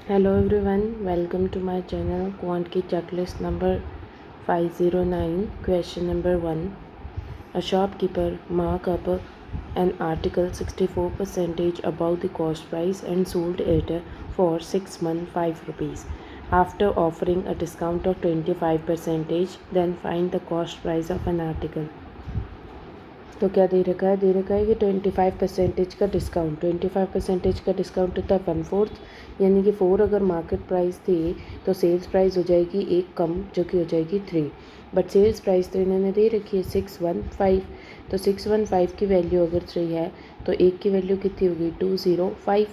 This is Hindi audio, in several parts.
Hello everyone, welcome to my channel Quant Key Checklist number 509. Question number 1. A shopkeeper mark up an article 64% above the cost price and sold it for 6 months 5 rupees. After offering a discount of 25%, then find the cost price of an article. तो क्या दे रखा है कि 25% का डिस्काउंट 25% का डिस्काउंट होता है 1/4, यानी कि 4 अगर मार्केट प्राइस थी तो सेल्स प्राइस हो जाएगी एक कम जो कि हो जाएगी 3, बट सेल्स प्राइस तो इन्होंने दे रखी है 615। तो 615 की वैल्यू अगर 3 है तो एक की वैल्यू कितनी होगी 205।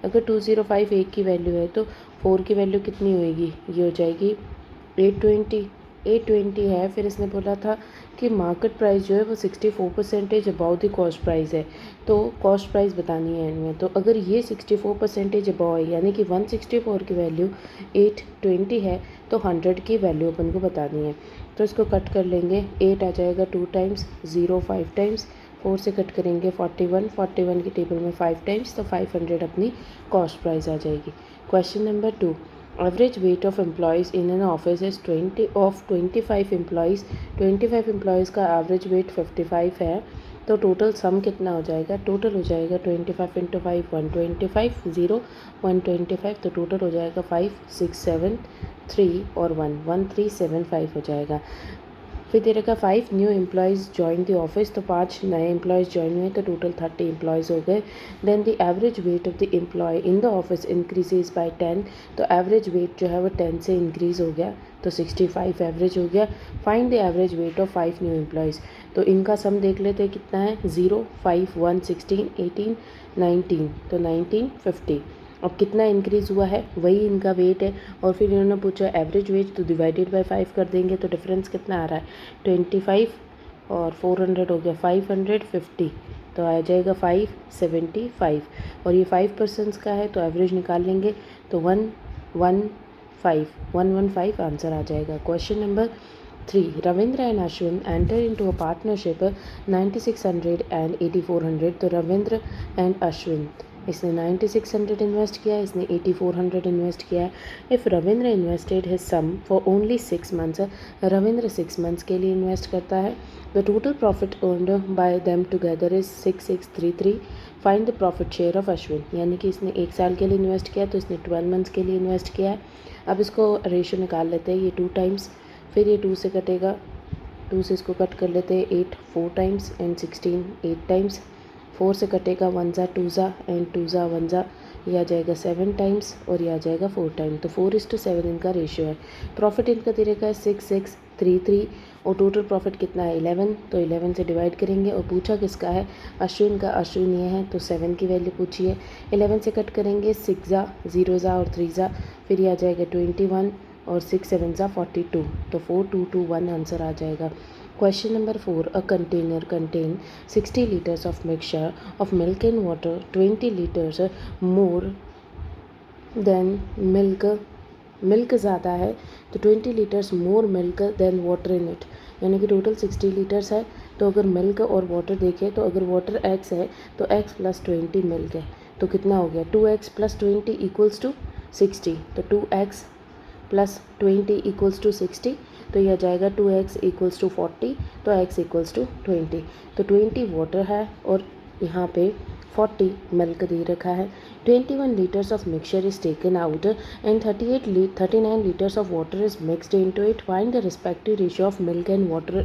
अगर 205 एक की वैल्यू है तो 4 की वैल्यू कितनी होएगी, ये हो जाएगी 820 है। फिर इसने बोला था कि मार्केट प्राइस जो है वो 64% अबाउ द कॉस्ट प्राइस है, तो कॉस्ट प्राइस बतानी है इनमें। तो अगर ये 64% अबाउ है यानी कि 164 की वैल्यू 820 है तो 100 की वैल्यू अपन को बतानी है। तो इसको कट कर लेंगे, 8 आ जाएगा 2 टाइम्स, 0 5 टाइम्स, 4 से कट करेंगे 41 की टेबल में 5 टाइम्स, तो 500 अपनी कॉस्ट प्राइस आ जाएगी। Question number 2। Average weight of employees in an office is 25 employees। 25 employees का एवरेज वेट 55 है, तो टोटल सम कितना हो जाएगा, टोटल हो जाएगा 25 इंटू 5 125, 0 125, तो टोटल हो जाएगा 5 6 7 3 और 1 1375 हो जाएगा। फिर दे रखा 5 new employees join the office, तो 5 नए एम्प्लॉयज़ ज्वाइन हुए तो टोटल 30 एम्प्लॉयज़ हो गए। Then the average weight of the employee in the office increases by 10, तो एवरेज वेट जो है वो 10 से इंक्रीज़ हो गया तो 65 एवरेज हो गया। Find the average weight of 5 new employees, तो इनका सम देख लेते हैं कितना है, 0 5 1 16 18 19, तो 19 50। अब कितना इंक्रीज़ हुआ है वही इनका वेट है, और फिर इन्होंने पूछा एवरेज वेज, तो डिवाइडेड बाय 5 कर देंगे तो डिफरेंस कितना आ रहा है 25 और 400 हो गया 550, तो आ जाएगा 575। और ये 5% का है तो एवरेज निकाल लेंगे तो 115 आंसर आ जाएगा। Question number 3। Ravindra and Ashwin enter into a partnership 9600 and 8400, तो रविंद्र एंड अश्विन इसने 9600 इन्वेस्ट किया, इसने 8400 इन्वेस्ट किया है। If Ravindra invested his sum for only 6 months, Ravindra 6 months के लिए इन्वेस्ट करता है। The total profit earned by them together is 6633। Find the profit share of Ashwin, यानी कि इसने 1 साल के लिए इन्वेस्ट किया तो इसने 12 मंथ्स के लिए इन्वेस्ट किया है। अब इसको रेशो निकाल लेते हैं, ये 2 टाइम्स, फिर ये 2 से कटेगा, 2 से इसको कट कर लेते हैं 8 4 टाइम्स एंड 16 8 टाइम्स, 4 से कटेगा 1 ज़ा 2 ज़ा एंड 2 ज़ा 1 ज़ा, ये आ जाएगा 7 टाइम्स और ये आ जाएगा 4 टाइम, तो 4:7 इनका रेशियो है। प्रॉफिट इनका दे रखा है 6633 और टोटल प्रॉफिट कितना है 11, तो 11 से डिवाइड करेंगे। और पूछा किसका है, अश्विन का, अश्विन ये है तो 7 की वैल्यू पूछी है। 11 से कट करेंगे 6 ज़ा 0 ज़ा और 3 ज़ा, फिर ये आ जाएगा 21 और 6 7 ज़ा 42, तो 4221 आंसर आ जाएगा। Question number 4. A container contain 60 liters of mixture of milk and water, 20 liters more than milk, milk ज़्यादा है तो 20 litres more milk than water in it, यानी कि टोटल 60 लीटर्स है। तो अगर मिल्क और वाटर देखें तो अगर वाटर x है तो x + 20 मिल्क है, तो कितना हो गया 2x + 20 इक्वल्स टू 60, तो 2x + 20 इक्वल्स टू 60, तो यह जाएगा 2x = 40, तो x = 20, तो 20 वाटर है और यहाँ पे 40 मिल्क दे रखा है। 21 liters of mixture is taken out and 39 liters of water is mixed into it. Find the respective ratio of milk and water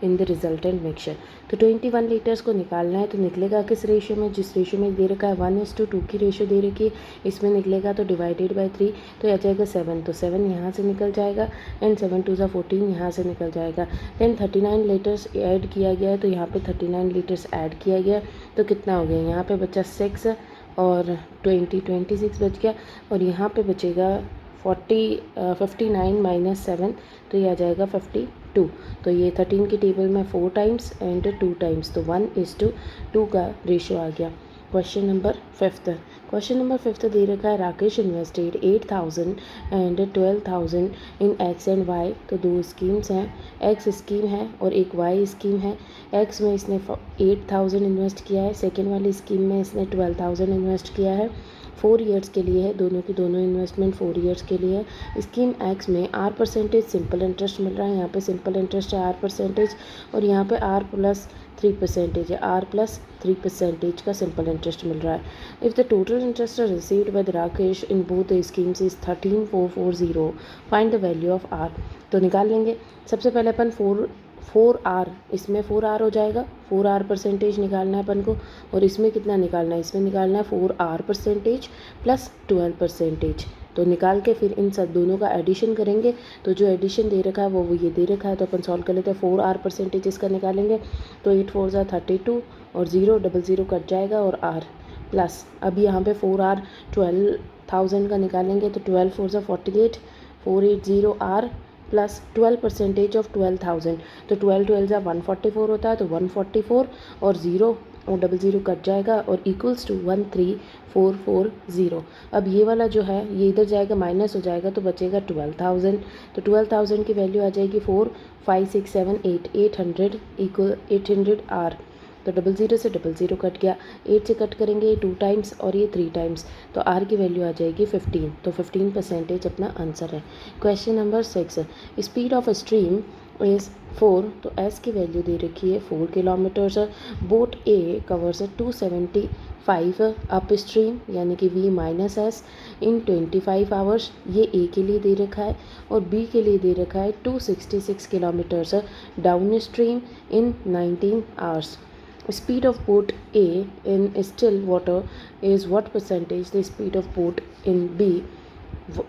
in the resultant mixture, तो 21 लीटर्स को निकालना है तो निकलेगा किस रेशियो में, जिस रेशियो में दे रखा है 1:2 की रेशियो दे रखी है, इसमें निकलेगा तो डिवाइडेड बाय 3, तो आ जाएगा 7, तो 7 यहाँ से निकल जाएगा एंड 7 2 ज़ा 14 यहाँ से निकल जाएगा। देन 39 लीटर्स ऐड किया गया है तो यहाँ पे 39 लीटर्स ऐड किया गया, तो कितना हो गया, यहाँ पे बचा 6 और 26 बच गया, और यहाँ पे बचेगा 59 - 7, तो ये आ जाएगा 52। तो ये 13 की टेबल में 4 टाइम्स एंड 2 टाइम्स, तो 1:2 का रेशियो आ गया। Question number 5। क्वेश्चन नंबर 5 दे रखा है Rakesh invested 8000 and 12000 in X and Y, तो 2 स्कीम्स हैं, एक्स स्कीम है और एक वाई स्कीम है। एक्स में इसने 8000 इन्वेस्ट किया है, सेकेंड वाली स्कीम में इसने 12000 इन्वेस्ट किया है। 4 ईयर्स के लिए है, दोनों की दोनों इन्वेस्टमेंट 4 ईयर्स के लिए है। स्कीम एक्स में आर परसेंटेज सिंपल इंटरेस्ट मिल रहा है, यहाँ पे सिंपल इंटरेस्ट है आर परसेंटेज, और यहाँ पे आर प्लस 3% है, आर प्लस 3% का सिंपल इंटरेस्ट मिल रहा है। If the total interest received by Rakesh in both the schemes is 13,440, find the value of R. तो निकाल लेंगे। सबसे पहले अपन 4 आर, इसमें 4 आर हो जाएगा, 4 आर परसेंटेज निकालना है अपन को, और इसमें कितना निकालना है, इसमें निकालना है 4 आर परसेंटेज प्लस 12%। तो निकाल के फिर इन सब दोनों का एडिशन करेंगे। तो जो एडिशन दे रखा है वो ये दे रखा है, तो अपन सॉल्व कर लेते हैं। 4 आर परसेंटेज इसका निकालेंगे, तो 8 4 ज़ा 32, और 0 00 कट जाएगा, और आर प्लस अब यहाँ पे 4 आर 12,000 का निकालेंगे, तो 12 4 ज़ा 48, 480 आर प्लस 12% ऑफ 12,000, तो 12 12 ज़ा 144 होता है, तो 144 और 0 और 00 कट जाएगा, और इक्वल्स टू 13,440। अब ये वाला जो है ये इधर जाएगा, माइनस हो जाएगा, तो बचेगा 12,000। तो 12,000 की वैल्यू आ जाएगी 4 5 6 7 8 800 इक्वल 800 आर। तो 00 से 00 कट गया, 8 से कट करेंगे 2 टाइम्स और ये 3 टाइम्स, तो आर की वैल्यू आ जाएगी 15। तो 15% अपना आंसर है। Question number 6, speed of stream is 4, तो एस की वैल्यू दे रखी है 4 किलोमीटर्स। बोट ए कवर्स 275 अप स्ट्रीम, यानी कि V माइनस एस इन 25 आवर्स, ये ए के लिए दे रखा है, और बी के लिए दे रखा है 266 kilometres down stream in 19 hours. Speed of boat A in still water is what percentage the speed of boat in B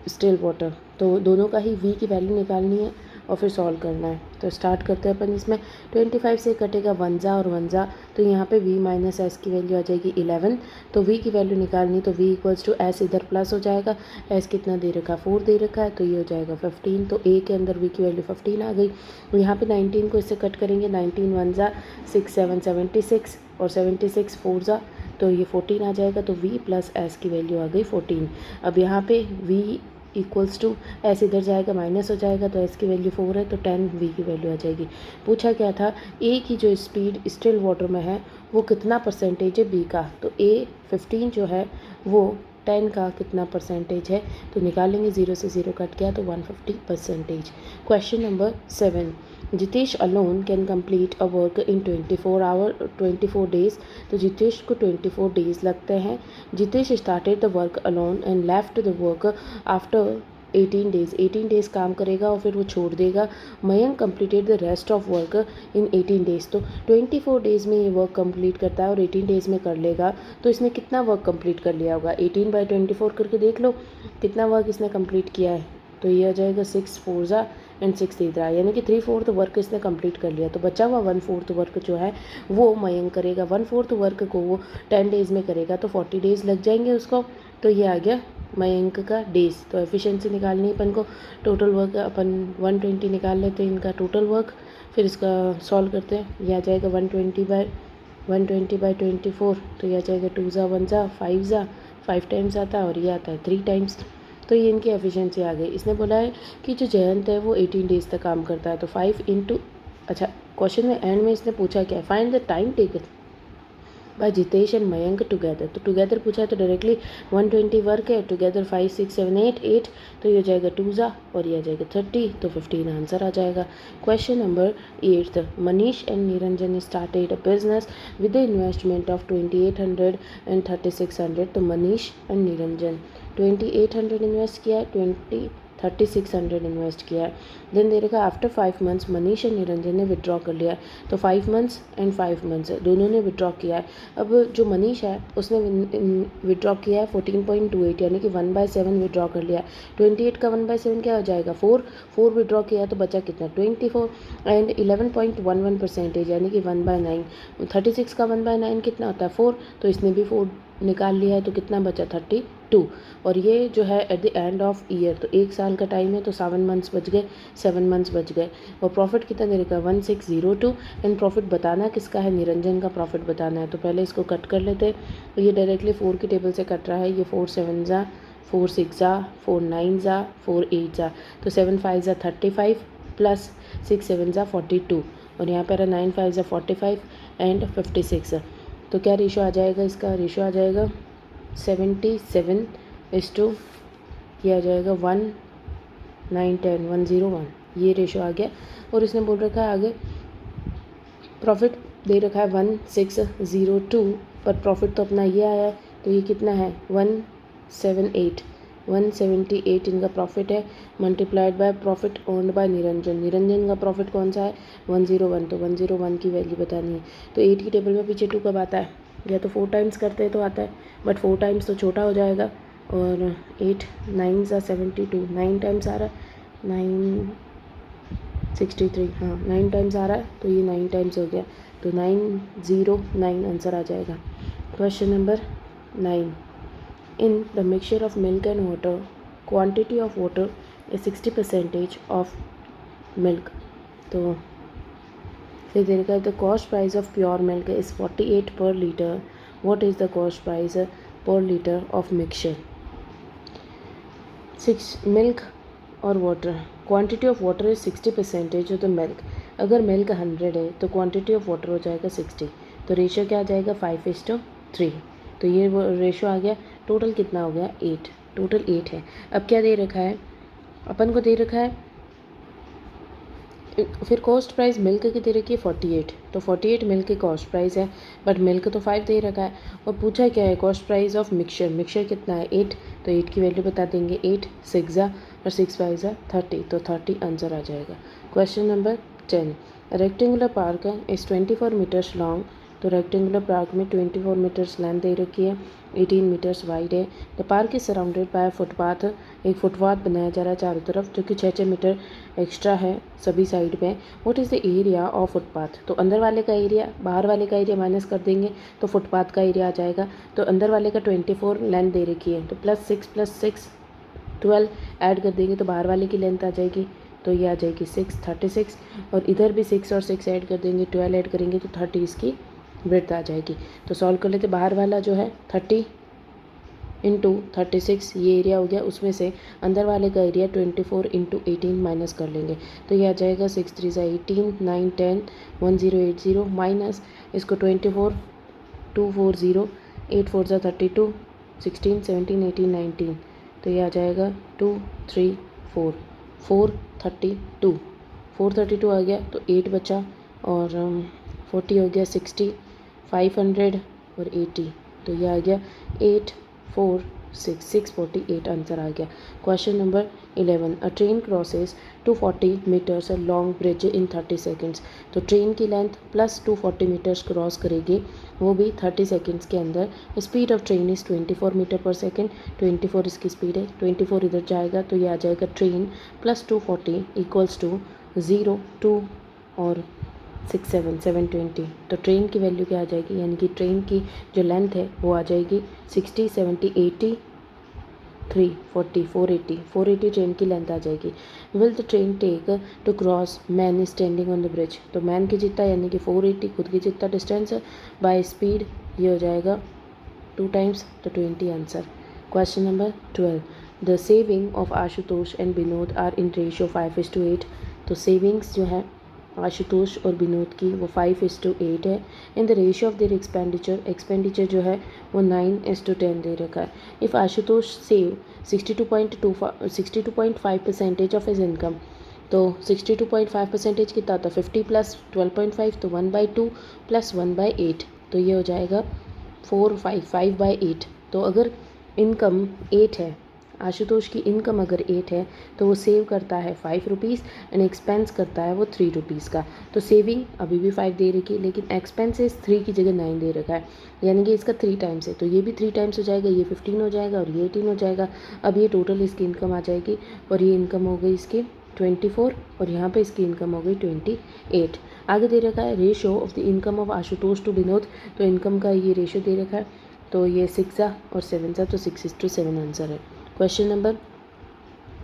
still water। तो दोनों का ही V की वैल्यू निकालनी है और फिर सॉल्व करना है। तो स्टार्ट करते हैं अपन। इसमें 25 से कटेगा 1 ज़ा और 1 ज़ा, तो यहाँ पे V माइनस एस की वैल्यू आ जाएगी 11। तो V की वैल्यू निकालनी, तो V इक्वल्स टू एस इधर प्लस हो जाएगा, एस कितना दे रखा 4 दे रखा है, तो ये हो जाएगा 15। तो A के अंदर V की वैल्यू 15 आ गई। यहाँ पे 19 को इससे कट करेंगे, 19 1 ज़ा 6 7 76, और 76 4 ज़ा, तो ये 14 आ जाएगा। तो V प्लस एस की वैल्यू आ गई 14। अब यहाँ पे V इक्वल्स टू एस इधर जाएगा, माइनस हो जाएगा, तो एस की वैल्यू 4 है, तो 10 V की वैल्यू आ जाएगी। पूछा क्या था, ए की जो स्पीड स्टिल वाटर में है वो कितना परसेंटेज है बी का, तो ए 15 जो है वो 10 का कितना परसेंटेज है, तो निकालेंगे। 0 से 0 कट गया, तो 150%। Question number 7, Jitesh alone can complete a work in 24 days. तो जितेश को 24 डेज लगते हैं। Jitesh started the work alone and left the work after 18 days. 18 days काम करेगा और फिर वो छोड़ देगा। Mayank completed the rest of work in 18 days. तो 24 डेज में ये वर्क कंप्लीट करता है और 18 डेज में कर लेगा, तो इसने कितना वर्क कंप्लीट कर लिया होगा। 18/24 करके देख लो कितना वर्क इसने कंप्लीट किया है, तो ये आ जाएगा 6 4 ज़ा एंड 6 इधर, यानी कि 3/4 वर्क इसने कंप्लीट कर लिया। तो बचा हुआ 1/4 वर्क जो है वो मयंक करेगा। 1/4 वर्क को वो 10 डेज़ में करेगा, तो 40 डेज़ लग जाएंगे उसको। तो ये आ गया मयंक का डेज। तो एफिशिएंसी निकालनी है अपन को। टोटल वर्क अपन 120 निकाल लेते हैं इनका टोटल वर्क, फिर इसका सॉल्व करते हैं। ये आ जाएगा 120/24, तो ये आ जाएगा 2 ज़ा 1 ज़ा 5 ज़ा 5 टाइम्स आता है, और ये आता है 3 टाइम्स। तो ये इनकी एफिशिएंसी आ गई। इसने बोला है कि जो जयंत है वो 18 डेज़ तक काम करता है, तो 5 इंटू, अच्छा क्वेश्चन में एंड में इसने पूछा क्या, find the time taken by Jitesh and Mayank together. तो टुगेदर पूछा है, तो डायरेक्टली 120 वर्क है, टुगेदर 5 6 7 8, तो ये हो जाएगा 2 ज़ा और ये आ जाएगा 30, तो 15 आंसर आ जाएगा। Question number 8, Manish and Niranjan started a business with the investment of 2800 and 3600। तो मनीष एंड निरंजन 2800 इन्वेस्ट किया है, 3600 इन्वेस्ट किया है। देन दे रखा आफ्टर 5 मंथ्स मनीष और निरंजन ने विड्रॉ कर लिया है। तो 5 मंथ्स एंड 5 मंथ्स दोनों ने विड्रॉ किया है। अब जो मनीष है उसने विड्रॉ किया है 14.28, यानी कि 1/7 विड्रॉ कर लिया है। 28 का 1/7 क्या हो जाएगा 4 विड्रॉ किया है, तो बचा कितना 24, एंड 11.11%, यानी कि 1/9। 36 का 1/9 कितना होता है 4, तो इसने भी 4 निकाल लिया है, तो कितना बचा 32। और ये जो है at the end of year, तो 1 साल का टाइम है, तो 7 मंथ्स बच गए, 7 मंथ्स बच गए। और प्रॉफिट कितना दे रखा है 1602, एंड प्रॉफिट बताना किसका है, निरंजन का प्रॉफिट बताना है। तो पहले इसको कट कर लेते हैं। तो ये डायरेक्टली 4 की टेबल से कट रहा है। ये 4 7 ज़ा 4 6 ज़ा 4 9 ज़ा 4 8 ज़ा, तो 7 5 ज़ा 35 प्लस 6 7 ज़ा 42, और यहाँ पर 9 5 ज़ा 45 एंड 56। तो क्या रेशो आ जाएगा, इसका रेशो आ जाएगा 77 इस टू ये आ जाएगा 1 9 10 101, ये रेशो आ गया। और इसने बोल रखा है आगे प्रॉफिट दे रखा है 1602, पर प्रॉफिट तो अपना ये आया है, तो ये कितना है 178 इनका प्रॉफिट है, multiplied by profit owned by Niranjan. Niranjan का प्रॉफिट कौन सा है 101, तो 101 की वैल्यू बतानी है। तो 8 की टेबल में पीछे 2 कब आता है, या तो 4 टाइम्स करते हैं तो आता है, बट 4 टाइम्स तो छोटा हो जाएगा, और 8 9 सा 72, 9 टाइम्स आ रहा है 963, हाँ 9 टाइम्स आ रहा है, तो ये 9 टाइम्स हो गया, तो 909 आंसर आ जाएगा। Question number 9, in the mixture of milk and water, quantity of water is 60% of milk। तो फिर दे रखा है the cost price of pure milk is 48 पर litre, what is the cost price पर लीटर ऑफ मिक्सचर। 6 मिल्क और water, quantity of water is 60% of the milk. अगर मिल्क 100 है तो क्वांटिटी ऑफ वाटर हो जाएगा 60, तो रेशियो क्या आ जाएगा 5:3, तो ये रेशो आ गया। टोटल कितना हो गया 8, टोटल 8 है। अब क्या दे रखा है अपन को, दे रखा है फिर कॉस्ट प्राइस मिल्क की दे रखी है 48, तो 48 मिल्क की कॉस्ट प्राइस है, बट मिल्क तो 5 दे रखा है, और पूछा क्या है cost price of mixture. Mixture कितना है 8, तो 8 की वैल्यू बता देंगे, 8 6 और 6 5 30, तो 30 आंसर आ जाएगा। Question number 10, rectangular park is 24 metres long, तो रेक्टेंगुलर पार्क में 24 मीटर्स लेंथ दे रखी है, 18 मीटर्स वाइड है। The park is surrounded by footpath, एक फुटपाथ बनाया जा रहा है चारों तरफ, जो कि 6 मीटर एक्स्ट्रा है सभी साइड पे। What is the area of footpath, तो अंदर वाले का एरिया बाहर वाले का एरिया माइनस कर देंगे तो फुटपाथ का एरिया आ जाएगा। तो अंदर वाले का 24 लेंथ दे रखी है, तो +6 12 ऐड कर देंगे तो बाहर वाले की लेंथ आ जाएगी, तो ये आ जाएगी 6 36, और इधर भी 6 और 6 ऐड कर देंगे, 12 ऐड करेंगे तो 30 इसकी ब्रेड्थ आ जाएगी। तो सॉल्व कर लेते, बाहर वाला जो है 30 इंटू 36 ये एरिया हो गया, उसमें से अंदर वाले का एरिया 24 इंटू 18 माइनस कर लेंगे, तो ये आ जाएगा 6 3 18 9 10 1080 माइनस इसको 24 240 8 4 32 16 17 18 19, तो ये आ जाएगा 2 3 4 432 432 आ गया, तो 8 बचा, और 40 हो गया 60 500 और 80, तो ये आ गया 8 4 6 648 आंसर आ गया। Question number 11, a train crosses 240 metres long bridge in 30 seconds, तो ट्रेन की लेंथ प्लस 240 मीटर्स क्रॉस करेगी, वो भी 30 सेकेंड्स के अंदर। Speed of train is 24 metre per second, 24 इसकी स्पीड है, 24 इधर जाएगा तो ये आ जाएगा ट्रेन प्लस 240 इक्वल्स टू 0 2 और 6 7 720, तो ट्रेन की वैल्यू क्या आ जाएगी, यानी कि ट्रेन की जो लेंथ है वो आ जाएगी 60 70 80 3 40 480 ट्रेन की लेंथ आ जाएगी। Will the train take to cross man standing on the bridge, तो मैन की जितना यानी कि 480 खुद की जितना डिस्टेंस बाय स्पीड ये हो जाएगा 2 टाइम्स, तो 20 answer. Question number 12, the saving of Ashutosh and Vinod are in ratio 5:8, तो सेविंग्स जो है आशुतोष और विनोद की वो 5:8 है। In the ratio of their expenditure जो है वो 9:10 दे रखा है। If Ashutosh save 62.5% of his income, तो 62.5% कितना होता है 50 + 12.5, तो 1/2 + 1/8, तो ये हो जाएगा 4 5/8। तो अगर इनकम 8 है, आशुतोष की इनकम अगर 8 है तो वो सेव करता है 5 रुपीज़ एंड एक्सपेंस करता है वो 3 रुपीज़ का। तो सेविंग अभी भी 5 दे रखी है, लेकिन एक्सपेंसेस 3 की जगह 9 दे रखा है, यानी कि इसका 3 टाइम्स है, तो ये भी 3 टाइम्स हो जाएगा, ये 15 हो जाएगा और ये 18 हो जाएगा। अब ये टोटल इसकी इनकम आ जाएगी, और ये इनकम हो गई इसकी 24, और यहाँ पे इसकी इनकम हो गई 28। आगे दे रखा है ratio of the income of Ashutosh to Vinod, तो इनकम का ये रेशो दे रखा है, तो ये 6 और 7 तो 6:7 आंसर है। Question number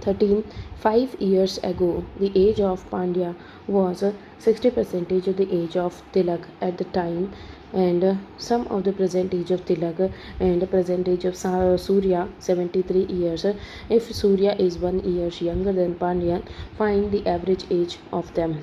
13, 5 years ago the age of Pandya was 60% of the age of Tilak at the time, and sum of the present age of Tilak and present age of Surya 73 years. If Surya is 1 year younger than Pandya, find the average age of them.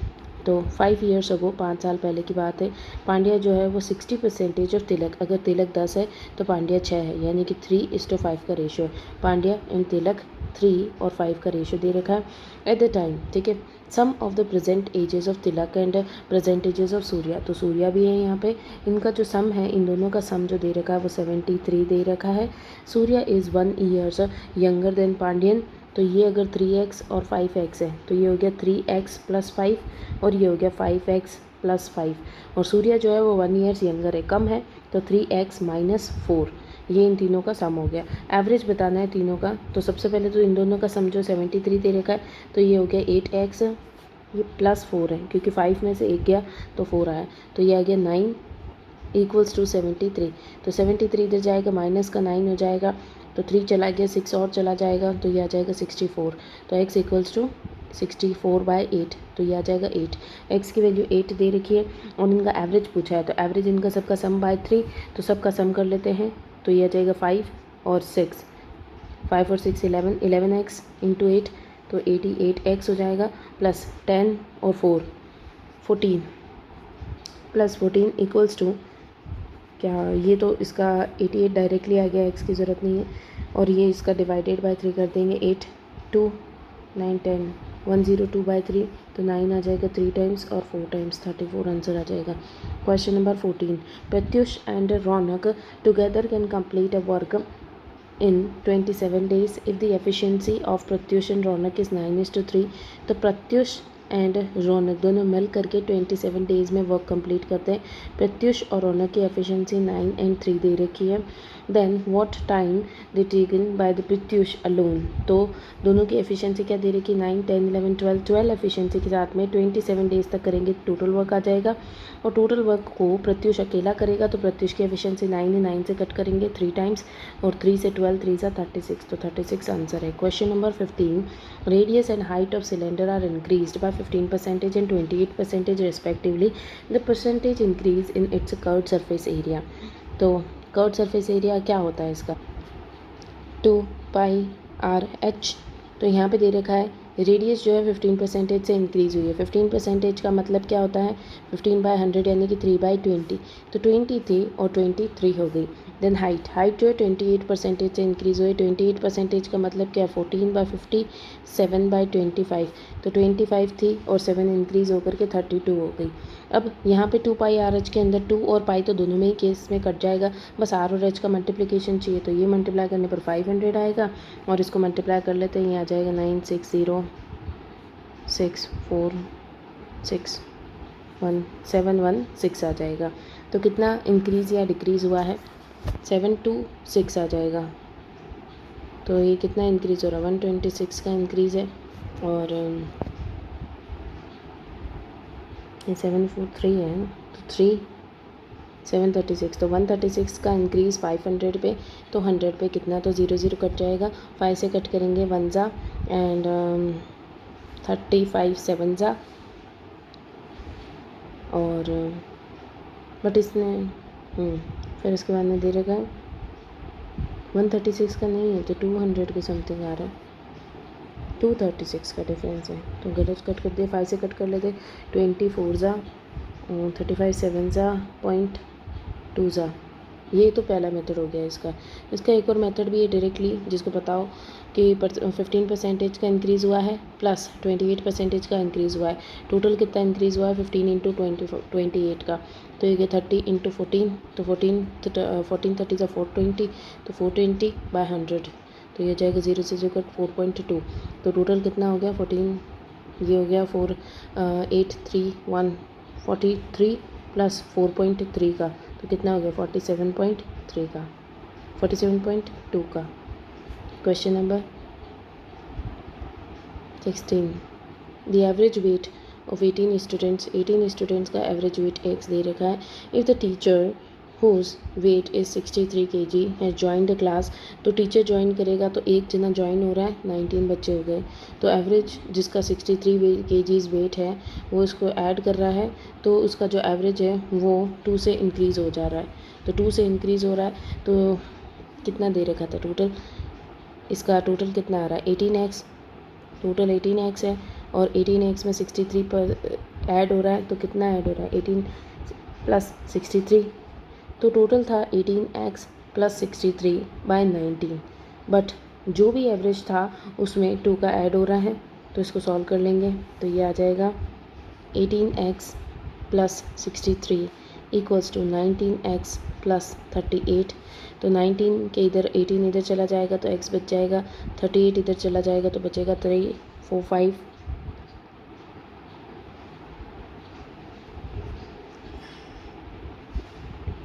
तो 5 ईयर्स अगो, 5 साल पहले की बात है, पांड्या जो है वो 60% ऑफ तिलक, अगर तिलक 10 है तो पांड्या 6 है, यानी कि 3:5 का रेशो है। पांड्या एंड तिलक 3 और 5 का रेशो दे रखा है एट द टाइम, ठीक है। Sum of the present ages of Tilak and present ages of Surya, तो सूर्या भी है यहाँ पे, इनका जो सम है, इन दोनों का सम जो दे रखा है वो 73 दे रखा है। Surya is 1 years younger than Pandian, तो ये अगर 3x और 5x है तो ये हो गया 3x + 5 और ये हो गया 5x + 5, और सूर्या जो है वो 1 ईयर्स यंगर है, कम है, तो 3x - 4, ये इन तीनों का सम हो गया। एवरेज बताना है तीनों का, तो सबसे पहले तो इन दोनों का सम जो 73 दे रखा है, तो ये हो गया 8x, ये +4 है क्योंकि 5 में से 1 गया तो 4 आया, तो ये आ गया 9 = 73। तो 73 इधर जाएगा, माइनस का 9 हो जाएगा, तो 3 चला गया, 6 और चला जाएगा, तो ये आ जाएगा 64। तो x = 64/8, तो ये आ जाएगा 8। x की वैल्यू 8 दे रखी है और इनका एवरेज पूछा है, तो एवरेज इनका सबका सम बाय 3, तो सबका सम कर लेते हैं, तो ये आ जाएगा 5 और 6, 5 और 6 11x × 8, तो 88x हो जाएगा, प्लस 10 और 4 14 + 14 = क्या, ये तो इसका 88 डायरेक्टली आ गया, x की ज़रूरत नहीं है, और ये इसका डिवाइडेड बाय 3 कर देंगे, 8 2 9 10 102/3, तो 9 आ जाएगा 3 टाइम्स और 4 टाइम्स 34 आंसर आ जाएगा। Question number 14, Pratyush and Raunak together can complete a work in 27 days if the efficiency of Pratyush and Raunak is 9:3, तो प्रत्युष एंड रौनक दोनों मिल करके 27 डेज़ में वर्क कंप्लीट करते हैं। प्रत्युष और रौनक की एफिशिएंसी 9 और 3 दे रखी है। Then what time they taken by the Pratyush alone, तो दोनों की एफिशिएंसी क्या दे रखी है, 9 10 11 12 एफिशिएंसी के साथ में 27 डेज़ तक करेंगे, टोटल वर्क आ जाएगा। और टोटल वर्क को प्रत्युष अकेला करेगा, तो प्रत्युष की एफिशिएंसी 9 से कट करेंगे 3 टाइम्स, और 3 से 12 3 सा 36, तो 36 आंसर है। Question number 15, radius and height of cylinder are increased by 15% and 28% respectively. The percentage increase in its curved surface area. तो कर्व्ड सरफेस एरिया क्या होता है इसका, 2πr/h। तो यहाँ पे दे रखा है रेडियस जो है 15% से इंक्रीज़ हुई है। 15% का मतलब क्या होता है, 15/100 यानी कि 3/20, तो 20 थी और 23 हो गई। देन हाइट जो है 28% से इंक्रीज़ हुई। 28% का मतलब क्या, 14/50 7/25, तो 25 थी और 7 इंक्रीज़ होकर के 32 हो गई। अब यहाँ पे 2πr/h के अंदर 2 और पाई तो दोनों में ही केस में कट जाएगा, बस r और h का मल्टीप्लिकेशन चाहिए, तो ये मल्टीप्लाई करने पर 500 आएगा, और इसको मल्टीप्लाई कर लेते हैं, ये आ जाएगा 96064617116 आ जाएगा। तो कितना इंक्रीज़ या डिक्रीज़ हुआ है, 7 to 6 आ जाएगा। तो ये कितना इंक्रीज़ हो रहा है, 126 का इंक्रीज़ है, और ये 743 है, तो 3 736, तो 136 का इंक्रीज़ 500 पे, तो 100 पे कितना, तो 0 0 कट जाएगा, 5 से कट करेंगे 1 जा एंड 35 7 जा, और बट इसने फिर उसके बाद में दे रखा है 136 का नहीं है, तो 200 के समथिंग आ रहा है, 236 का डिफरेंस है, तो गलत कट कर दिए, 5 से कट कर लेते, 24 जा 35 7 जा 0.2 जा। ये तो पहला मेथड हो गया इसका। इसका एक और मेथड भी है डायरेक्टली, जिसको बताओ कि 15% का इंक्रीज़ हुआ है प्लस 28% का इंक्रीज़ हुआ है, टोटल कितना इंक्रीज़ हुआ है 15 × 28 का, तो ये 30 × 14, तो 14 30 = 420, तो 420/100, तो ये जाएगा 0 से 0 4.2, तो टोटल कितना हो गया 14, ये हो गया 4831 43 + 4.3 का, तो कितना हो गया 47.3 का, 47.2 का। Question number 16, the average weight of 18 students का एवरेज वेट x दे रखा है। If the teacher whose weight is 63 kg has joined the class, तो टीचर ज्वाइन करेगा, तो एक जना ज्वाइन हो रहा है, 19 बच्चे हो गए, तो एवरेज जिसका 63 kg वेट है वो इसको ऐड कर रहा है, तो उसका जो एवरेज है वो 2 से इंक्रीज़ हो जा रहा है, तो 2 से इंक्रीज़ हो रहा है, तो कितना दे रखा था टोटल, इसका टोटल कितना आ रहा है 18x, टोटल 18x है, और 18x में 63 पर ऐड हो रहा है, तो कितना ऐड हो रहा है 18 प्लस 63, तो टोटल था 18x प्लस 63 बाय 19, बट जो भी एवरेज था उसमें 2 का ऐड हो रहा है, तो इसको सॉल्व कर लेंगे तो ये आ जाएगा 18x plus 63 equals to 19x plus 38। तो 19 के इधर 18 इधर चला जाएगा तो x बच जाएगा, 38 इधर चला जाएगा तो बचेगा 3 4 5,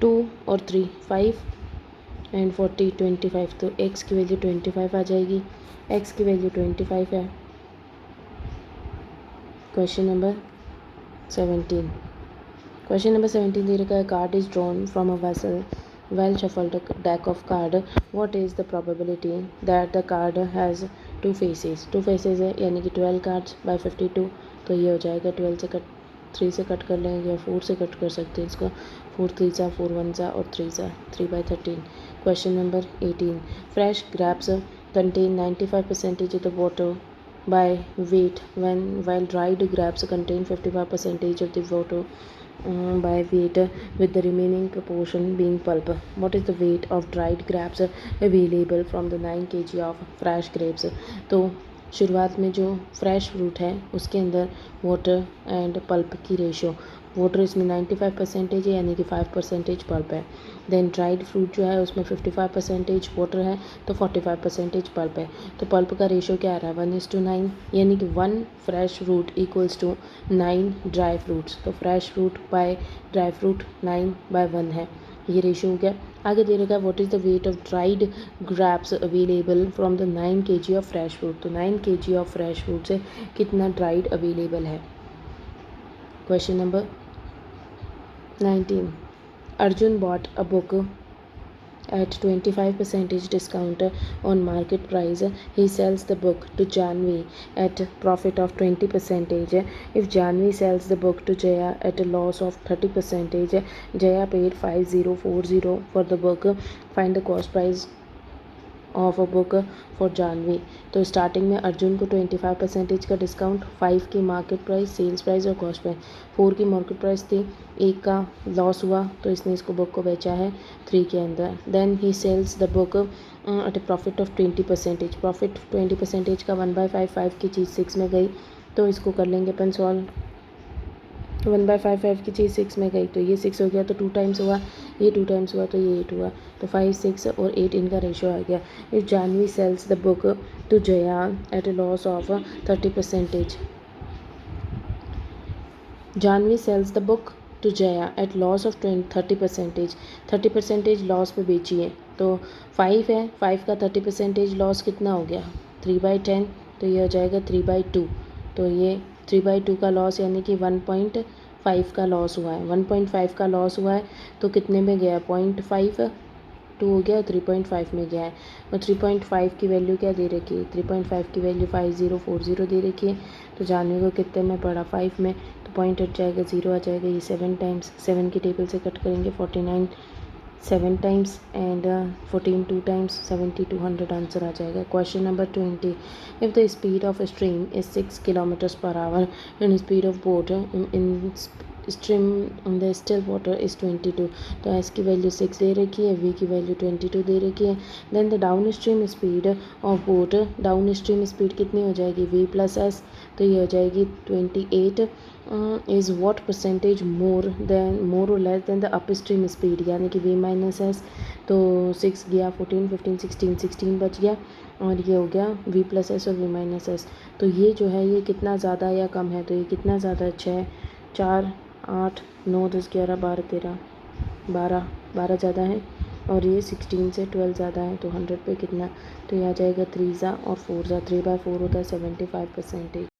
2 और 3 5 एंड 40 25, तो x की वैल्यू 25 आ जाएगी, x की वैल्यू 25 है। क्वेश्चन नंबर 17, क्वेश्चन नंबर 17 दे रखा है card is drawn from a vessel well shuffled deck of card, what is the probability that the card has two faces, two faces है यानी कि 12 cards by 52, तो ये हो जाएगा 12 से कट 3 से कट कर लेंगे या 4 से कट कर सकते हैं इसको, 4 3 सा 4 1 सा और 3 सा 3 by 13। Question number 18, fresh grapes contain 95% of the water by weight while dried grapes contain 55% of the water by weight, with the remaining proportion being pulp. What is the weight of dried grapes available from the 9 kg of fresh grapes? तो शुरुआत में जो फ्रेश फ्रूट है उसके अंदर वाटर एंड पल्प की रेशो, वाटर इसमें 95% है यानी कि 5% पल्प है, देन ड्राइड फ्रूट जो है उसमें 55% वाटर है तो 45% पल्प है, तो पल्प का रेशो क्या आ रहा है 1:9, यानी कि 1 fresh fruit equals to 9 dry fruits, तो fresh fruit by dry fruit 9/1 है, ये रेशो हो गया। आगे दे रखा है what is the weight of dried grapes available from the 9 kg of fresh fruit, तो 9 kg ऑफ फ्रेश फ्रूट से कितना ड्राइड अवेलेबल है। Question number 19, Arjun bought a book at 25% discount on market price. He sells the book to Janvi at profit of 20%. If Janvi sells the book to Jaya at a loss of 30%, Jaya paid 5040 for the book. Find the cost price of a book for Janvi. तो स्टार्टिंग में अर्जुन को 25% का डिस्काउंट, 5 की मार्केट प्राइस, सेल्स प्राइस और कॉस्ट प्राइस, 4 की मार्केट प्राइस थी, 1 का लॉस हुआ तो इसने इसको बुक को बेचा है 3 के अंदर। Then he sells the book at a profit of 20%, profit 20% का 1/5, 5 की चीज़ 6 में गई तो इसको कर लेंगे अपन सॉल्व। 1/5 5 की चीज़ 6 में गई तो ये 6 हो गया, तो 2 टाइम्स हुआ, ये 2 टाइम्स हुआ तो ये 8 हुआ, तो 5 6 और 8 इनका रेशो आ गया। If Janvi sells the book to Jaya at a loss of 30%, Janvi sells the book to Jaya at loss of 30%, 30% loss पे बेची है, तो 5 है, 5 का 30% लॉस कितना हो गया 3/10, तो ये हो जाएगा 3/2, तो ये 3/2 का लॉस यानी कि 1.5 का लॉस हुआ है, 1.5 का लॉस हुआ है तो कितने में गया 0.5 2 हो गया, 3.5 में गया है, और 3.5 की वैल्यू क्या दे रखी है 3.5 की वैल्यू 5040 दे रखी है, तो जानवी को कितने में पड़ा 5 में, तो पॉइंट हट जाएगा 0 आ जाएगा, ये 7 टाइम्स 7 की टेबल से कट करेंगे 49 7 टाइम्स एंड 14 2 टाइम्स 70 200 आंसर आ जाएगा। Question number 20, if the speed of stream is 6 km/h and speed of boat in stream in the still water is 22, तो एस की वैल्यू 6 दे रखी है, वी की वैल्यू 22 दे रखी है, then the downstream speed of boat, downstream speed कितनी हो जाएगी v + s, तो ये हो जाएगी 28 इज़ व्हाट परसेंटेज मोर और less than the up stream speed, यानी कि v - s, तो 6 गया 14 15 16 बच गया और ये हो गया v + s और v - s, तो ये जो है ये कितना ज़्यादा या कम है, तो ये कितना ज़्यादा 6 4 8 9 10 11 12 13 12 ज़्यादा है और ये 16 से 12 ज़्यादा है, तो 100 पे कितना, तो ये आ जाएगा 3 और 4 3/4 होता है 75%।